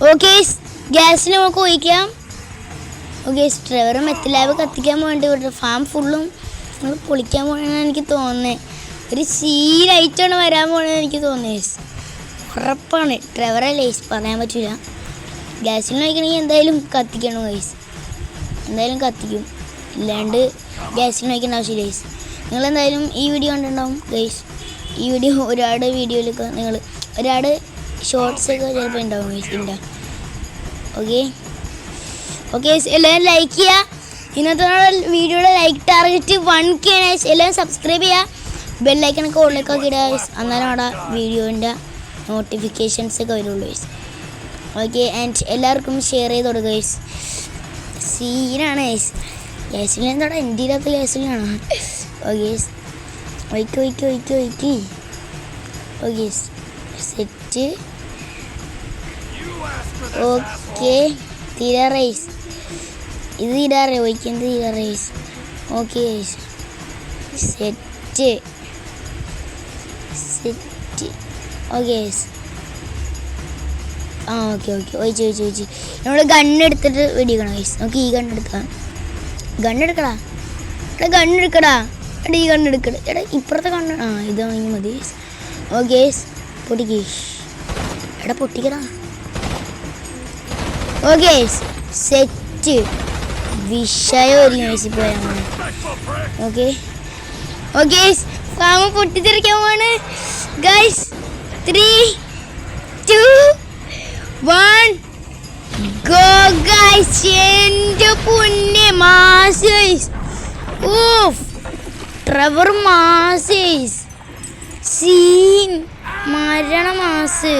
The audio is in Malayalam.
ഓക്കെ ഗ്യാസിൽ നമുക്ക് ഒഴിക്കാം. ഓക്കെ ട്രെവർ മെത്ത് ലാബ് കത്തിക്കാൻ വേണ്ടി ഇവിടെ ഫാം ഫുള്ളും നമ്മൾ പൊളിക്കാൻ പോകണമെന്ന് എനിക്ക് തോന്നുന്നത്. ഒരു സീനായിട്ടാണ് വരാൻ പോകണമെന്ന് എനിക്ക് തോന്നുന്നത്. ഉറപ്പാണ് ട്രെവറെ ലേസ് പറയാൻ പറ്റില്ല. ഗ്യാസിൽ നോക്കണമെങ്കിൽ എന്തായാലും കത്തിക്കണം ഗൈസ്, എന്തായാലും കത്തിക്കും, ഇല്ലാണ്ട് ഗ്യാസിൽ നോക്കേണ്ട ആവശ്യമില്ല ഗൈസ്. നിങ്ങളെന്തായാലും ഈ വീഡിയോ കണ്ടിട്ടുണ്ടാവും ഗൈസ്. ഈ വീഡിയോ ഒരുപാട് വീഡിയോയിലൊക്കെ നിങ്ങൾ ഒരുപാട് ഷോർട്സൊക്കെ ചിലപ്പോൾ ഉണ്ടാവും ഗൈസ്. ഉണ്ട് ഓക്കെ ഓക്കെ എല്ലാവരും ലൈക്ക് ചെയ്യുക. ഇന്നത്തെ വീഡിയോയുടെ ലൈക്ക് ടാർഗറ്റ് 1K ആണ്. എല്ലാവരും സബ്സ്ക്രൈബ് ചെയ്യുക, ബെല്ലൈക്കണൊക്കെ ഓളിലൊക്കെ ഇടുക ഗൈസ്. അന്നേരം അവിടെ വീഡിയോൻ്റെ നോട്ടിഫിക്കേഷൻസൊക്കെ വരുള്ളൂ ഗൈസ്. ഓക്കെ ആൻഡ് എല്ലാവർക്കും ഷെയർ ചെയ്ത് കൊടുക്കുക ഗൈസ്. സീനാണ് ഗൈസ്. ഗ്യാസിൽ എന്താടാ എൻ്റെ ഇല്ലാത്ത ഗ്യാസിലാണ്. ഓക്കെ വയ്ക്ക് ഓക്കെ സെറ്റ്. ഓക്കെ തീരാ റൈസ്, ഇത് തീരാറേ ഒഴിക്കുന്നത് തീരാ റൈസ്. ഓക്കെ സെറ്റ് ഓക്കെ ആ ഓക്കെ ഒഴിച്ച് നമ്മൾ ഗണ്ണെടുത്തിട്ട് വെടിക്കണം ഗൈസ്. നമുക്ക് ഈ ഗണ്ണെടുക്കാം. ഗണ്ണെടുക്കടാ എടാ ഈ ഗണ്ണെടുക്കട എടാ ഇപ്പുറത്തെ കണ്ണ്. ആ ഇതാണെങ്കിൽ മതി. ഓക്കെ പൊട്ടിക്ക് എടാ പൊട്ടിക്കടാ. ഓക്കെ സെറ്റ് വിഷയം ഒരു ഗൈസ് പോയാൽ ഓക്കെ ഫാമ പൊട്ടിത്തെറിക്കാൻ പോവാണ് ഗൈസ്. 3, 2, 1 go guys. എൻ്റെ പൊന്നെ mass guys. Of Trevor mass guys. Scene മരണ മാസ്.